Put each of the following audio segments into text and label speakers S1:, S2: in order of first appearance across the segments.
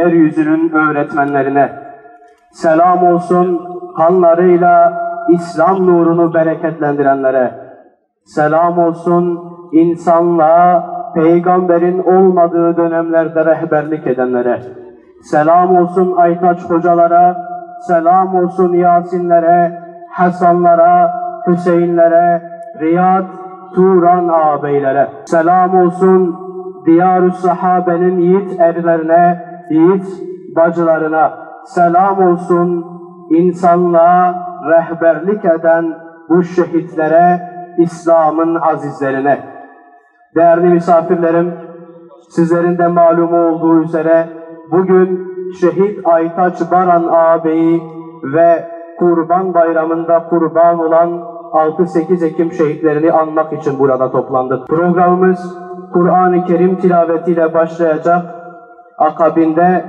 S1: Yeryüzünün öğretmenlerine selam olsun, kanlarıyla İslam nurunu bereketlendirenlere selam olsun, insanlığa peygamberin olmadığı dönemlerde rehberlik edenlere selam olsun, Aytaç hocalara selam olsun, Yasinlere, Hasanlara, Hüseyinlere, Riyad, Turan ağabeylere selam olsun, Diyar-ı Sahabe'nin yiğit erlerine, yiğit bacılarına selam olsun, insanlığa rehberlik eden bu şehitlere, İslam'ın azizlerine. Değerli misafirlerim, sizlerin de malumu olduğu üzere bugün Şehit Aytaç Baran ağabeyi ve Kurban Bayramı'nda kurban olan 6-8 Ekim şehitlerini anmak için burada toplandık. Programımız Kur'an-ı Kerim tilavetiyle başlayacak. Akabinde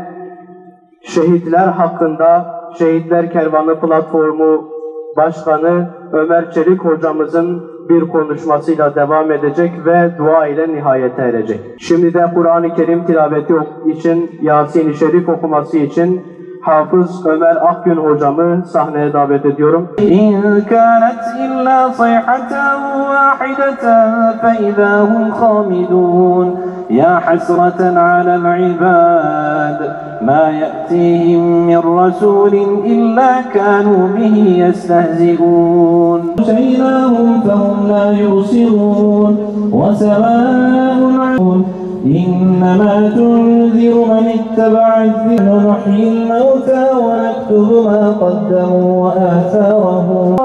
S1: şehitler hakkında Şehitler Kervanı Platformu Başkanı Ömer Çelik hocamızın bir konuşmasıyla devam edecek ve dua ile nihayete erecek. Şimdi de Kur'an-ı Kerim tilaveti için, Yasin-i Şerif okuması için Hafız Ömer Akgün hocamı sahneye davet ediyorum.
S2: İn kânet illâ sayhatan vâhideten fe izâhum khâmidûn. Ya hasreten alel ibâd mâ ye'tîhim min rasûlin illâ kânû bihi yestehzi'ûn. Şeynâhum fehum lâ yubsirûn ve sevâ'un alûn. إنما تنذر من اتبع الذكر نحيي الموتى ونكتب ما قدموا وآثارهم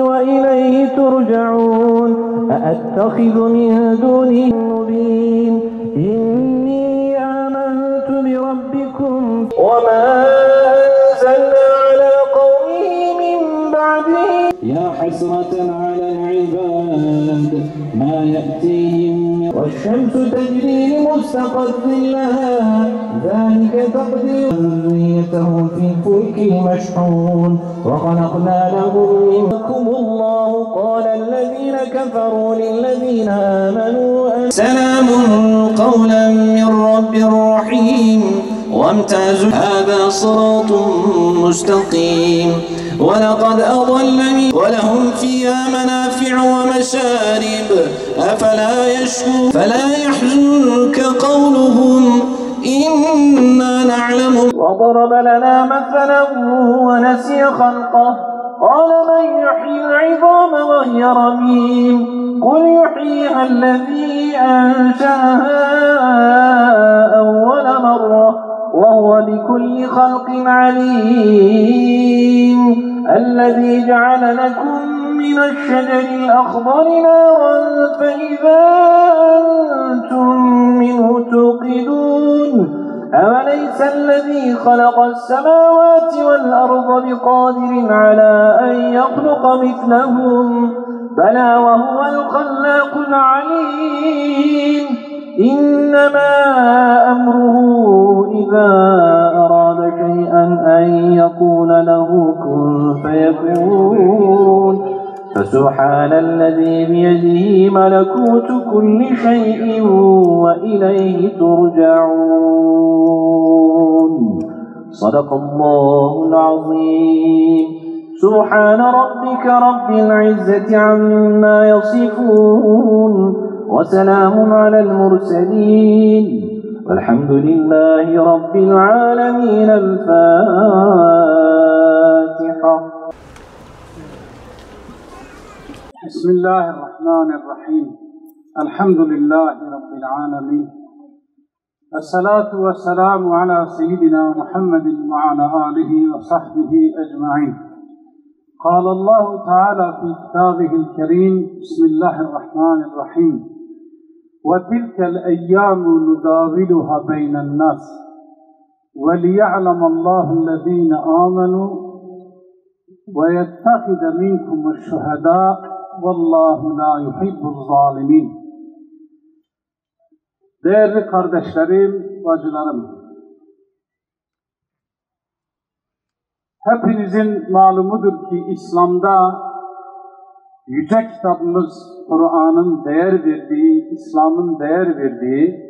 S2: وإليه ترجعون أأتخذ من دونه مبين إني آمنت بربكم وما أنزلنا على قومه من بعده يا حسرة على العباد ما يأتيهم والشمس تجري لمستقر لها ذلك تقدير ذريتهم في الفلك المشحون وخلقنا لهم منكم الله قال الذين كفروا للذين آمنوا سلام قولا من رب رحيم وامتازوا هذا صراط مستقيم ولقد أضلني ولهم فيها منافع ومشارب أفلا يشكرون فلا يحزنك قولهم إنا نعلم وضرب لنا مثلا ونسي خلقه قال من يحيي العظام وهي رميم قل يحييها الذي أنشأها أول مرة وهو بكل خلق عليم الذي جعل لكم من الشجر الأخضر نارا فإذا أنتم منه توقدون أوليس الذي خلق السماوات والأرض بقادر على أن يخلق مثلهم بلى وهو الخلاق العليم إنما أمره إذا أراد شيئا أن يقول له كن فيكون فسبحان الذي بيده ملكوت كل شيء وإليه ترجعون صدق الله العظيم سبحان ربك رب العزة عما يصفون وسلام على المرسلين والحمد لله رب العالمين الفاتحة
S3: بسم الله الرحمن الرحيم الحمد لله رب العالمين الصلاة والسلام على سيدنا محمد وعلى آله وصحبه أجمعين قال الله تعالى في كتابه الكريم بسم الله الرحمن الرحيم وتلك الأيام نداولها بين الناس وَلِيَعْلَمَ اللّٰهُ الَّذ۪ينَ آمَنُوا وَيَتَّخِذَ مِنْكُمُ الشُّهَدَاءَ وَاللّٰهُ لَا يُحِبُّ الظَّالِمِينَ. Değerli kardeşlerim, bacılarım, hepinizin malumudur ki İslam'da yüce kitabımız Kur'an'ın değer verdiği, İslam'ın değer verdiği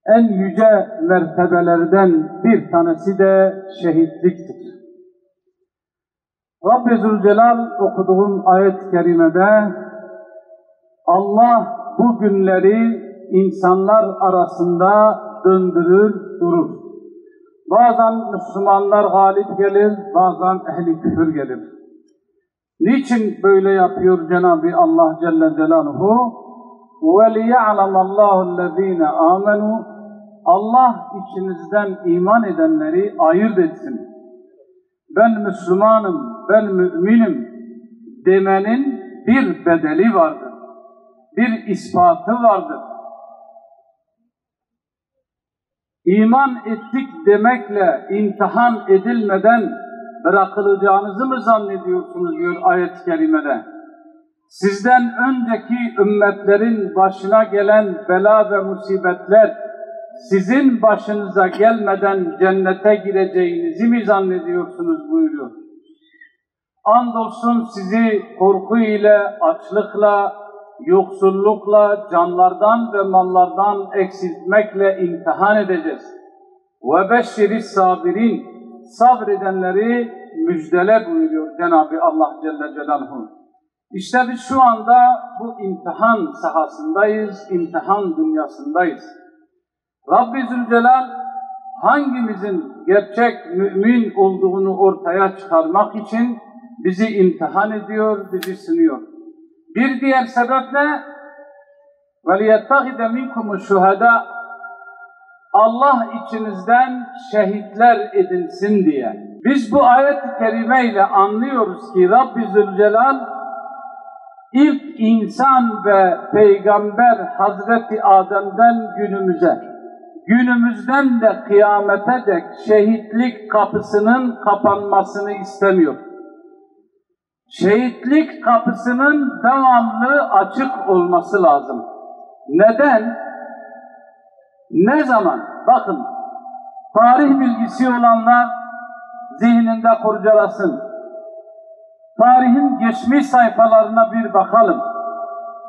S3: en yüce mertebelerden bir tanesi de şehitliktir. Rabbi Zülcelal okuduğum ayet-i kerimede Allah bu günleri insanlar arasında döndürür durur. Bazen Müslümanlar galip gelir, bazen ehli küfür gelir. Niçin böyle yapıyor Cenab-ı Allah Celle Celaluhu? وَلِيَعْلَمَ اللّٰهُ الَّذ۪ينَ آمَنُوا Allah içinizden iman edenleri ayırt etsin. Ben Müslümanım, ben müminim demenin bir bedeli vardır. Bir ispatı vardır. İman ettik demekle imtihan edilmeden bırakılacağınızı mı zannediyorsunuz diyor ayet-i kerimede. Sizden önceki ümmetlerin başına gelen bela ve musibetler sizin başınıza gelmeden cennete gireceğinizi mi zannediyorsunuz buyuruyor. Andolsun sizi korku ile, açlıkla, yoksullukla, canlardan ve mallardan eksiltmekle imtihan edeceğiz. وَبَشِّرِ الصَّابِرِينَ Sabredenleri müjdele buyuruyor Cenab-ı Allah Celle Celaluhu. İşte biz şu anda bu imtihan sahasındayız, imtihan dünyasındayız. Rabbi Zülcelal hangimizin gerçek mümin olduğunu ortaya çıkarmak için bizi imtihan ediyor, bizi sınıyor. Bir diğer sebep ne? وَلِيَتَّخِذَ مِنْكُمُ الشُّهَدَاءَ Allah içinizden şehitler edinsin diye. Biz bu ayet-i kerime ile anlıyoruz ki Rabbi Zülcelal ilk insan ve peygamber Hazreti Adem'den günümüzden de kıyamete dek şehitlik kapısının kapanmasını istemiyor. Şehitlik kapısının devamlı açık olması lazım. Neden? Ne zaman? Bakın, tarih bilgisi olanlar zihninde kurcalasın. Tarihin geçmiş sayfalarına bir bakalım.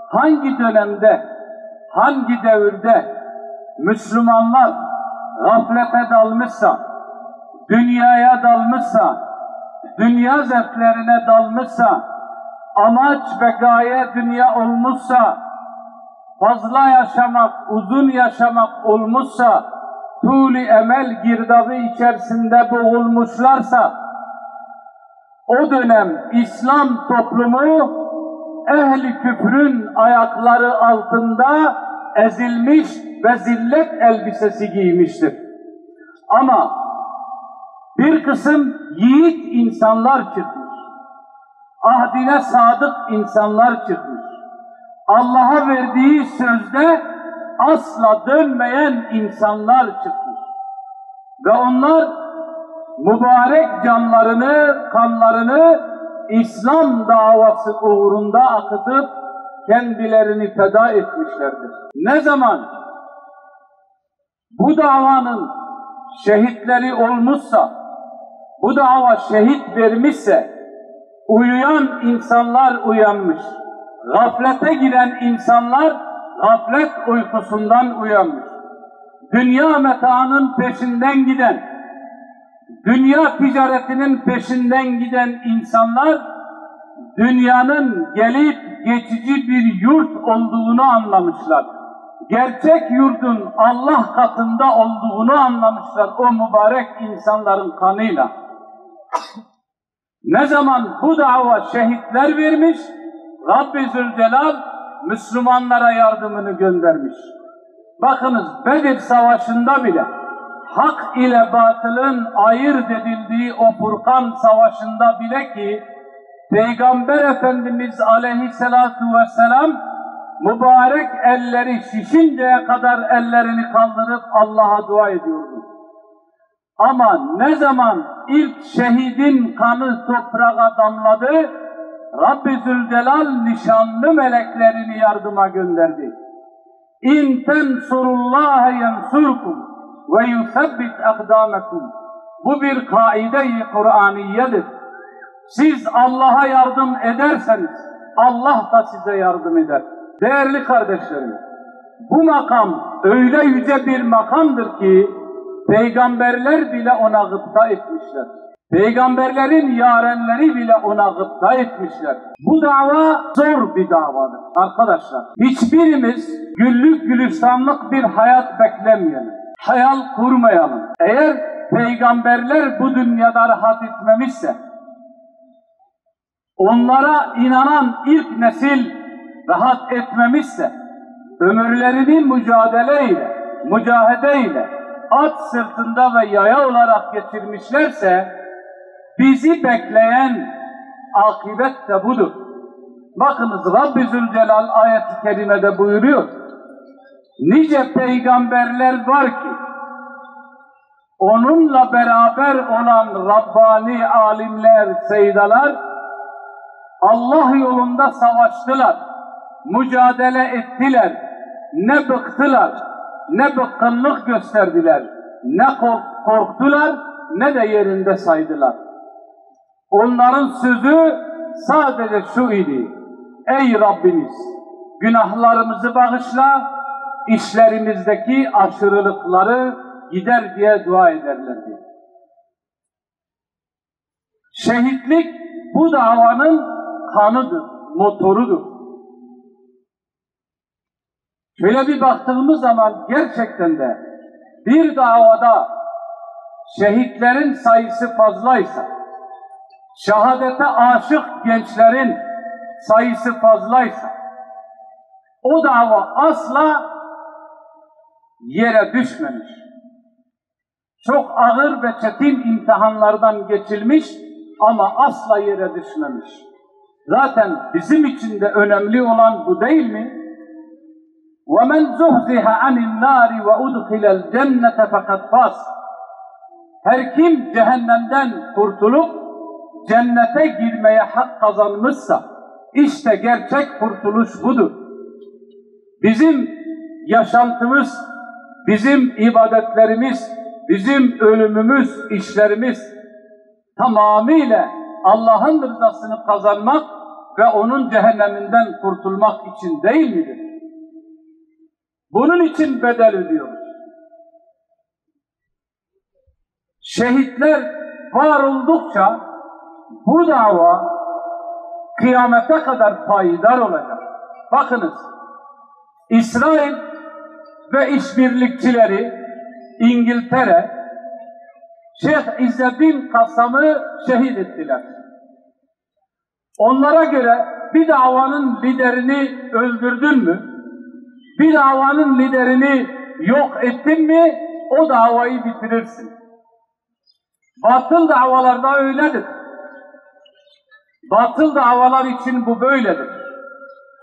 S3: Hangi dönemde, hangi devirde Müslümanlar gaflete dalmışsa, dünyaya dalmışsa, dünya zevklerine dalmışsa, amaç ve gaye dünya olmuşsa, fazla yaşamak, uzun yaşamak olmuşsa, tûl-i emel girdabı içerisinde boğulmuşlarsa, o dönem İslam toplumu ehli küfrün ayakları altında ezilmiş ve zillet elbisesi giymiştir. Ama bir kısım yiğit insanlar çıkmış, ahdine sadık insanlar çıkmış, Allah'a verdiği sözde asla dönmeyen insanlar çıkmış ve onlar mübarek canlarını, kanlarını İslam davası uğrunda akıtıp kendilerini feda etmişlerdir. Ne zaman bu davanın şehitleri olmuşsa, bu dava şehit vermişse, uyuyan insanlar uyanmış, gaflete giren insanlar gaflet uykusundan uyanmış, dünya metaının peşinden giden, dünya ticaretinin peşinden giden insanlar dünyanın gelip geçici bir yurt olduğunu anlamışlar. Gerçek yurdun Allah katında olduğunu anlamışlar o mübarek insanların kanıyla. Ne zaman bu dava şehitler vermiş, Rabbi Zülcelal Müslümanlara yardımını göndermiş. Bakınız Bedir Savaşı'nda bile hak ile batılın ayırt edildiği o Furkan Savaşı'nda bile ki Peygamber Efendimiz Aleyhisselatu Vesselam mübarek elleri şişinceye kadar ellerini kaldırıp Allah'a dua ediyordu. Ama ne zaman ilk şehidin kanı toprağa damladı, Rabbi Zülcelal nişanlı meleklerini yardıma gönderdi. İn tensurullâhe yensurkum ve yusebbit akdâmekum. Bu bir kaide-i Kur'aniyedir. Siz Allah'a yardım ederseniz Allah da size yardım eder. Değerli kardeşlerim, bu makam öyle yüce bir makamdır ki peygamberler bile ona gıpta etmişler. Peygamberlerin yarenleri bile ona gıpta etmişler. Bu dava zor bir davadır arkadaşlar. Hiçbirimiz güllük gülistanlık bir hayat beklemeyelim. Hayal kurmayalım. Eğer peygamberler bu dünyada rahat etmemişse, onlara inanan ilk nesil rahat etmemişse, ömürlerini mücahedeyle, at sırtında ve yaya olarak geçirmişlerse, bizi bekleyen akibet de budur. Bakınız Rabbi Zülcelal ayet-i kerimede buyuruyor. Nice peygamberler var ki, onunla beraber olan Rabbani alimler, seydalar, Allah yolunda savaştılar, mücadele ettiler, ne bıktılar, ne bıkkınlık gösterdiler, ne korktular, ne de yerinde saydılar. Onların sözü sadece şu idi: ey Rabbimiz, günahlarımızı bağışla, işlerimizdeki aşırılıkları gider diye dua ederlerdi. Şehitlik bu davanın kanıdır, motorudur. Şöyle bir baktığımız zaman gerçekten de bir davada şehitlerin sayısı fazlaysa, şehadete aşık gençlerin sayısı fazlaysa, o dava asla yere düşmemiş. Çok ağır ve çetin imtihanlardan geçilmiş ama asla yere düşmemiş. Zaten bizim için de önemli olan bu değil mi? وَمَنْ زُهْزِهَ عَنِ النَّارِ وَاُدْخِلَ الْجَنَّةَ فَقَدْ فَازَ. Her kim cehennemden kurtulup cennete girmeye hak kazanmışsa, işte gerçek kurtuluş budur. Bizim yaşantımız, bizim ibadetlerimiz, bizim ölümümüz, işlerimiz tamamıyla Allah'ın rızasını kazanmak ve onun cehenneminden kurtulmak için değil midir? Bunun için bedel ödüyoruz. Şehitler var oldukça bu dava kıyamete kadar payidar olacak. Bakınız, İsrail ve işbirlikçileri İngiltere, Şeyh İzzeddin Kassam'ı şehit ettiler. Onlara göre bir davanın liderini öldürdün mü, bir davanın liderini yok ettin mi, o davayı bitirirsin. Batıl davalarda öyledir. Batıl davalar için bu böyledir.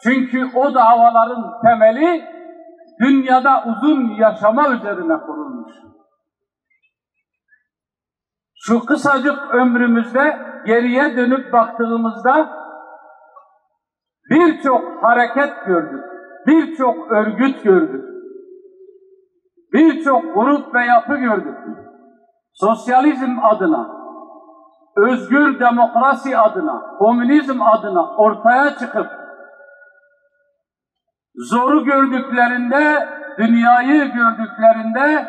S3: Çünkü o davaların temeli dünyada uzun yaşama üzerine kurulmuş. Şu kısacık ömrümüzde geriye dönüp baktığımızda birçok hareket gördük, birçok örgüt gördük, birçok grup ve yapı gördük. Sosyalizm adına, özgür demokrasi adına, komünizm adına ortaya çıkıp zoru gördüklerinde, dünyayı gördüklerinde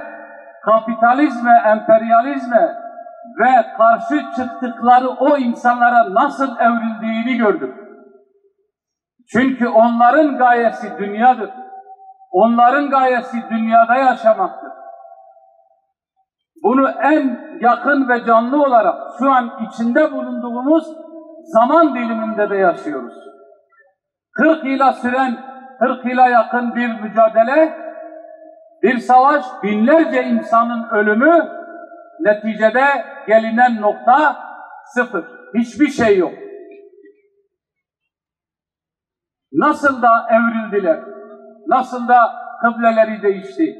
S3: kapitalizme, emperyalizme ve karşı çıktıkları o insanlara nasıl evrildiğini gördük. Çünkü onların gayesi dünyadır. Onların gayesi dünyada yaşamaktır. Bunu en yakın ve canlı olarak şu an içinde bulunduğumuz zaman diliminde de yaşıyoruz. 40 yıla yakın bir mücadele, bir savaş, binlerce insanın ölümü, neticede gelinen nokta sıfır. Hiçbir şey yok. Nasıl da evrildiler, nasıl da kıbleleri değişti.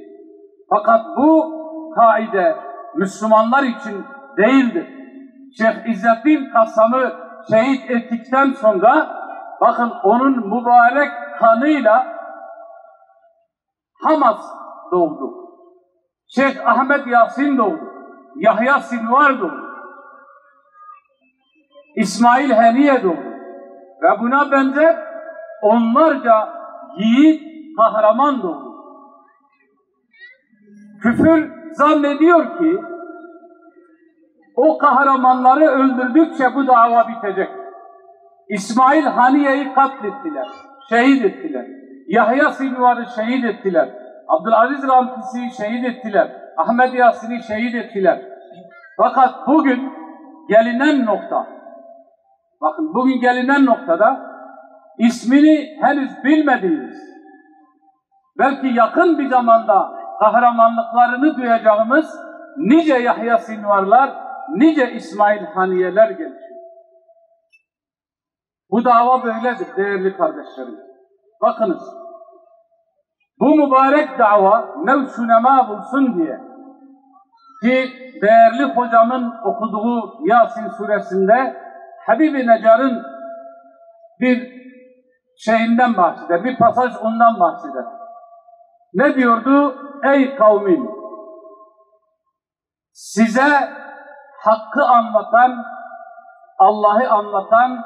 S3: Fakat bu kaide Müslümanlar için değildir. Şeyh İzzettin Kassam'ı şehit ettikten sonra bakın onun mübarek kanıyla Hamas doğdu. Şeyh Ahmet Yasin doğdu. Yahya Sinvar doğdu. İsmail Haniye doğdu. Ve buna benzer onlarca yiğit, kahraman doğdu. Küfür zannediyor ki o kahramanları öldürdükçe bu dava bitecek. İsmail Haniye'yi katlettiler, şehit ettiler. Yahya Sinvar'ı şehit ettiler. Abdülaziz Rantisi'yi şehit ettiler. Ahmet Yasin'i şehit ettiler. Fakat bugün gelinen nokta, bakın bugün gelinen noktada ismini henüz bilmediğimiz, belki yakın bir zamanda kahramanlıklarını duyacağımız nice Yahya Sinvarlar, nice İsmail Haniyeler gelişiyor. Bu dava böyledir değerli kardeşlerim. Bakınız, bu mübarek dava nevşunema bulsun diye ki değerli hocamın okuduğu Yasin suresinde Habib-i Necar'ın bir şeyinden bahseder, bir pasaj ondan bahseder. Ne diyordu? Ey kavmim! Size hakkı anlatan, Allah'ı anlatan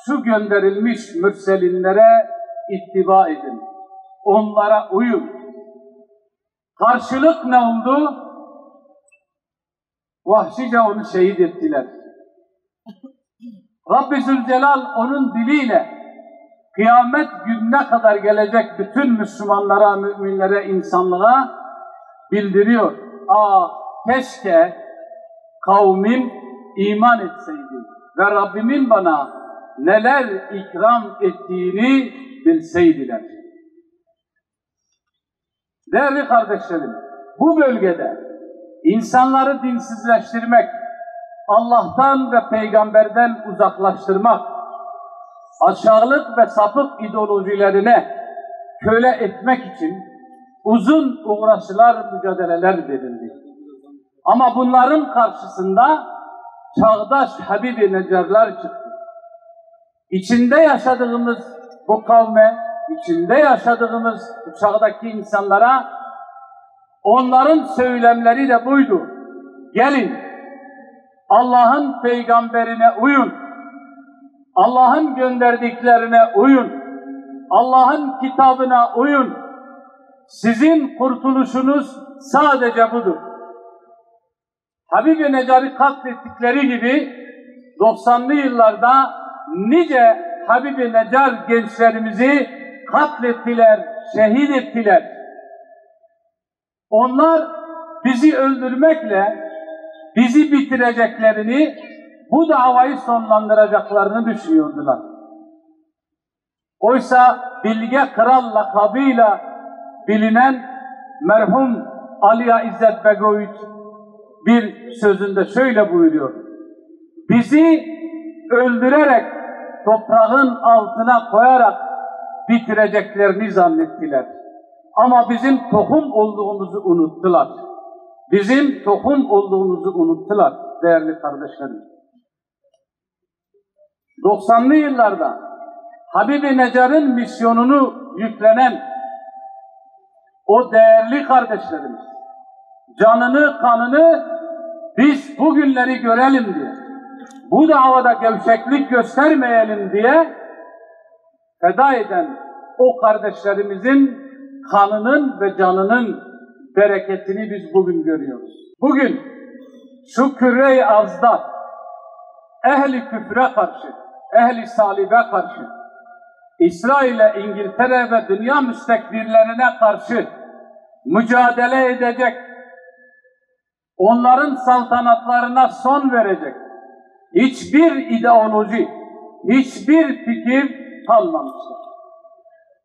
S3: şu gönderilmiş mürselinlere ittiba edin. Onlara uyun. Karşılık ne oldu? Vahşice onu şehit ettiler. Rabbi Zülcelal onun diliyle kıyamet gününe kadar gelecek bütün Müslümanlara, müminlere, insanlığa bildiriyor. Keşke kavmim iman etseydi ve Rabbimin bana neler ikram ettiğini bilseydiler. Değerli kardeşlerim, bu bölgede insanları dinsizleştirmek, Allah'tan ve peygamberden uzaklaştırmak, aşağılık ve sapık ideolojilerine köle etmek için uzun uğraşılar, mücadeleler verildi. Ama bunların karşısında çağdaş Habib-i Necarlar çıktı. İçinde yaşadığımız bu kavme, içinde yaşadığımız bu çağdaki insanlara onların söylemleri de buydu. Gelin, Allah'ın peygamberine uyun, Allah'ın gönderdiklerine uyun, Allah'ın kitabına uyun. Sizin kurtuluşunuz sadece budur. Habib-i Necar'ı katlettikleri gibi 90'lı yıllarda nice Habib-i Necar gençlerimizi katlettiler, şehit ettiler. Onlar bizi öldürmekle bizi bitireceklerini, bu davayı sonlandıracaklarını düşünüyordular. Oysa Bilge Kral lakabıyla bilinen merhum Aliya İzzet Begoviç bir sözünde şöyle buyuruyor. Bizi öldürerek toprağın altına koyarak bitireceklerini zannettiler. Ama bizim tohum olduğumuzu unuttular. Bizim tohum olduğumuzu unuttular değerli kardeşlerim. 90'lı yıllarda Habib-i Necar'ın misyonunu yüklenen o değerli kardeşlerimiz, canını, kanını biz bugünleri görelim diye, bu davada gevşeklik göstermeyelim diye feda eden o kardeşlerimizin kanının ve canının bereketini biz bugün görüyoruz. Bugün şu küre-i arzda ehli küfre karşı, ehli salibe karşı, İsrail'e, İngiltere ve dünya müstekbirlerine karşı mücadele edecek, onların saltanatlarına son verecek hiçbir ideoloji, hiçbir fikir kalmamıştır.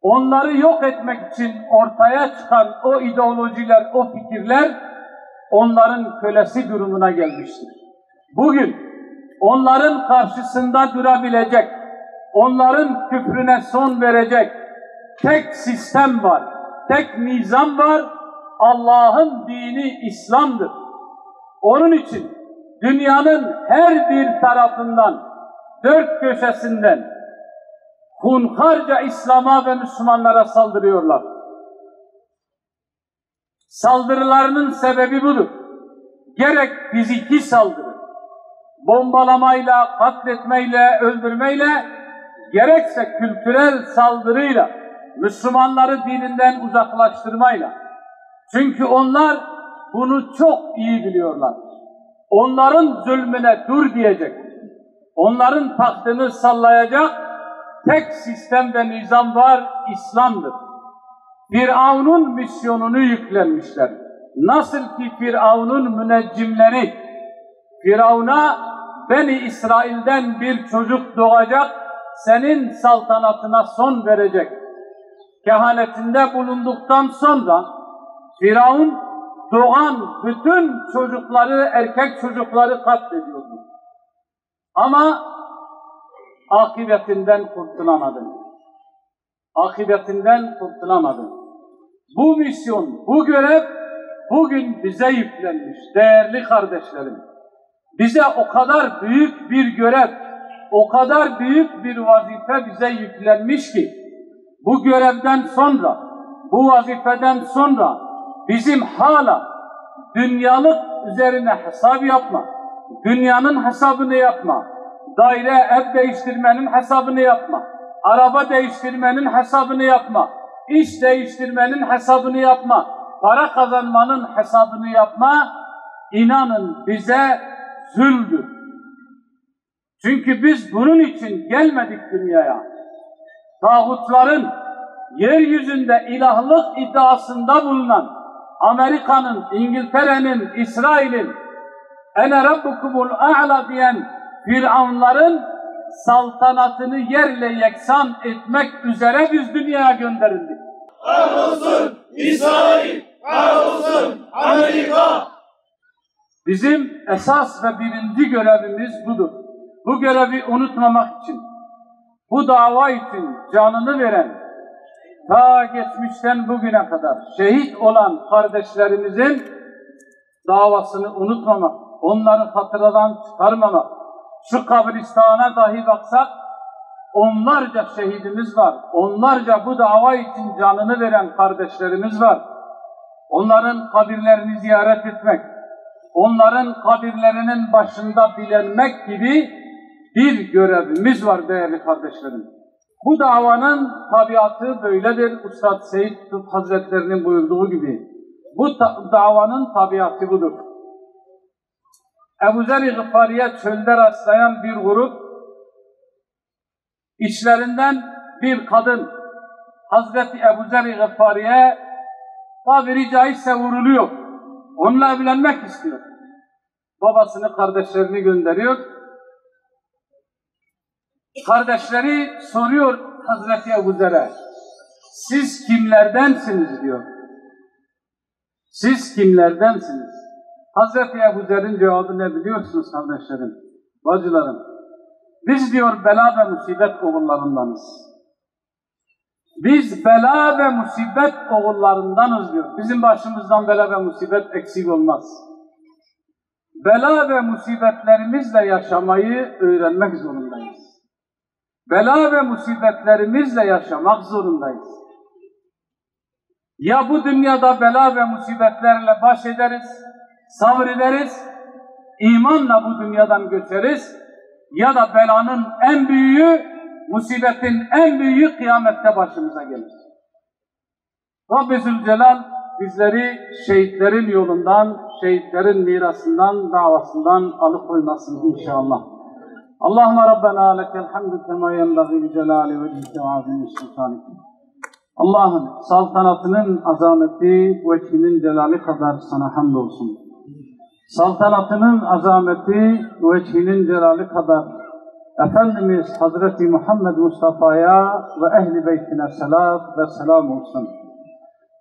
S3: Onları yok etmek için ortaya çıkan o ideolojiler, o fikirler onların kölesi durumuna gelmiştir. Bugün onların karşısında durabilecek, onların küfrüne son verecek tek sistem var, tek nizam var. Allah'ın dini İslam'dır. Onun için dünyanın her bir tarafından, dört köşesinden hunharca İslam'a ve Müslümanlara saldırıyorlar. Saldırılarının sebebi budur. Gerek fiziki saldırı, bombalamayla, katletmeyle, öldürmeyle, gerekse kültürel saldırıyla, Müslümanları dininden uzaklaştırmayla. Çünkü onlar bunu çok iyi biliyorlar. Onların zulmüne dur diyecek, onların tahtını sallayacak tek sistem ve nizam var, İslam'dır. Firavun'un misyonunu yüklenmişler. Nasıl ki Firavun'un müneccimleri, Firavun'a Beni İsrail'den bir çocuk doğacak, senin saltanatına son verecek kehanetinde bulunduktan sonra Firavun doğan bütün çocukları, erkek çocukları katlediyordu. Ama akıbetinden kurtulamadı. Akıbetinden kurtulamadı. Bu misyon, bu görev bugün bize yüklenmiş değerli kardeşlerim. Bize o kadar büyük bir görev, o kadar büyük bir vazife bize yüklenmiş ki bu görevden sonra, bu vazifeden sonra bizim hala dünyalık üzerine hesap yapma, dünyanın hesabını yapma, daire, ev değiştirmenin hesabını yapma, araba değiştirmenin hesabını yapma, iş değiştirmenin hesabını yapma, para kazanmanın hesabını yapma, inanın bize zulmdür. Çünkü biz bunun için gelmedik dünyaya. Tağutların, yeryüzünde ilahlık iddiasında bulunan Amerika'nın, İngiltere'nin, İsrail'in ene rabbukumul a'la diyen Firavunların saltanatını yerle yeksan etmek üzere biz dünyaya gönderildik.
S4: Kahrolsun İsrail, kahrolsun Amerika.
S3: Bizim esas ve birinci görevimiz budur. Bu görevi unutmamak için, bu dava için canını veren, ta geçmişten bugüne kadar şehit olan kardeşlerimizin davasını unutmamak, onları hatırladan çıkarmamak. Şu kabristana dahi baksak, onlarca şehidimiz var, onlarca bu dava için canını veren kardeşlerimiz var. Onların kabirlerini ziyaret etmek, onların kabirlerinin başında bilinmek gibi bir görevimiz var değerli kardeşlerim. Bu davanın tabiatı böyledir. Üstad Seyyid Kutub Hazretlerinin buyurduğu gibi. Bu davanın tabiatı budur. Ebu Zer-i Gıffari'ye çölde rastlayan bir grup, içlerinden bir kadın Hazreti Ebu Zer-i Gıffari'ye tabiri caizse vuruluyor. Onunla evlenmek istiyor. Babasını, kardeşlerini gönderiyor. Kardeşleri soruyor Hazreti Ebu Zer'e, siz kimlerdensiniz diyor. Siz kimlerdensiniz? Hazreti Ebu Zer'in cevabı ne biliyorsunuz kardeşlerim, bacılarım? Biz diyor bela ve musibet oğullarındanız. Biz bela ve musibet oğullarındanız diyor. Bizim başımızdan bela ve musibet eksik olmaz. Bela ve musibetlerimizle yaşamayı öğrenmek zorundayız. Bela ve musibetlerimizle yaşamak zorundayız. Ya bu dünyada bela ve musibetlerle baş ederiz, sabrederiz, imanla bu dünyadan göçeriz, ya da belanın en büyüğü, musibetin en büyüğü kıyamette başımıza gelir. Rabbi Zülcelal bizleri şehitlerin yolundan, şehitlerin mirasından, davasından alıkoymasın inşallah. Allahümme Rabbena lekel hamdü kema yenbagî li celâli vecihike ve azîmi sultânik. Allah'ın saltanatının azameti, vecihinin celali kadar sana hamdolsun. Saltanatının azameti, vecihinin celali kadar Efendimiz Hazreti Muhammed Mustafa'ya ve ehli beytine salat ve selam olsun.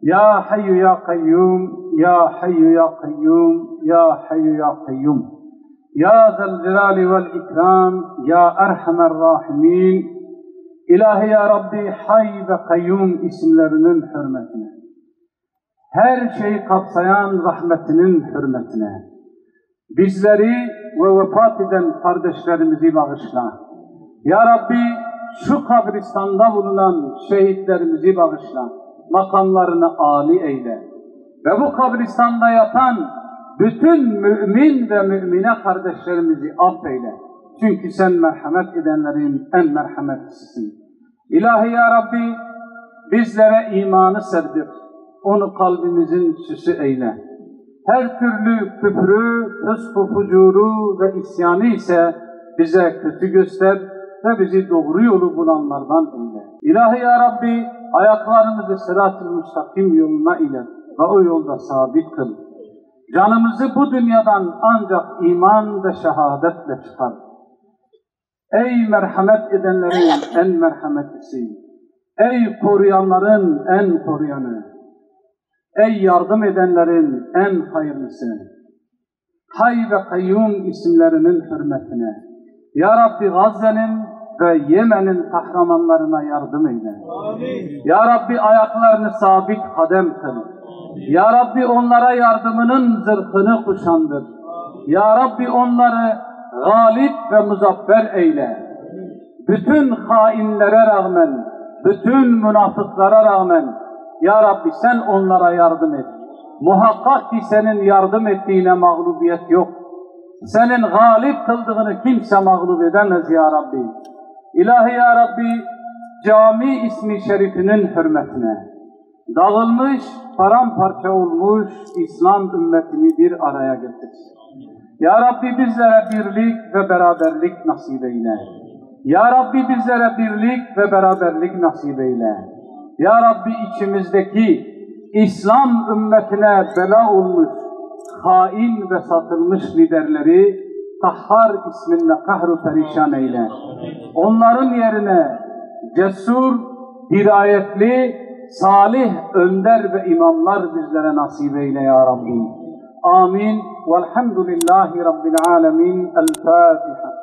S3: Ya Hayyu Ya Kayyum, Ya Hayyu Ya Kayyum, Ya Hayyu Ya Kayyum. Ya Zelcelali vel İkram, Ya Erhamer Rahimin. İlahi Ya Rabbi Hayy ve Kayyum isimlerinin hürmetine, her şeyi kapsayan rahmetinin hürmetine, bizleri ve vefat eden kardeşlerimizi bağışla. Ya Rabbi, şu kabristanda bulunan şehitlerimizi bağışla. Makamlarını âli eyle. Ve bu kabristanda yatan bütün mümin ve mümine kardeşlerimizi affeyle. Çünkü sen merhamet edenlerin en merhametlisisin. İlahi ya Rabbi, bizlere imanı serdir. Onu kalbimizin süsü eyle. Her türlü küfrü, fısk-ı fucuru ve isyanı ise bize kötü göster ve bizi doğru yolu bulanlardan eyle. İlahi ya Rabbi, ayaklarımızı sırat-ı müstakim yoluna ilet ve o yolda sabit kıl. Canımızı bu dünyadan ancak iman ve şehadetle çıkar. Ey merhamet edenlerin en merhametlisi, ey koruyanların en koruyanı, ey yardım edenlerin en hayırlısı, Hay ve Kayyum isimlerinin hürmetine, Ya Rabbi Gazze'nin ve Yemen'in kahramanlarına yardım eyle.
S4: Amin.
S3: Ya Rabbi ayaklarını sabit kadem kıl. Ya Rabbi onlara yardımının zırhını kuşandır. Ya Rabbi onları galip ve muzaffer eyle. Bütün hainlere rağmen, bütün münafıklara rağmen Ya Rabbi sen onlara yardım et. Muhakkak ki senin yardım ettiğine mağlubiyet yok. Senin galip kıldığını kimse mağlup edemez ya Rabbi. İlahi ya Rabbi, cami ismi şerifinin hürmetine, dağılmış, paramparça olmuş İslam ümmetini bir araya getir. Ya Rabbi bizlere birlik ve beraberlik nasip eyle. Ya Rabbi bizlere birlik ve beraberlik nasip eyle. Ya Rabbi içimizdeki İslam ümmetine bela olmuş, hain ve satılmış liderleri Kahhar isminle kahru perişan eyle. Onların yerine cesur, dirayetli, salih önder ve imamlar bizlere nasip eyle ya Rabbi. Amin. Velhamdülillahi Rabbil alemin. El Fatiha.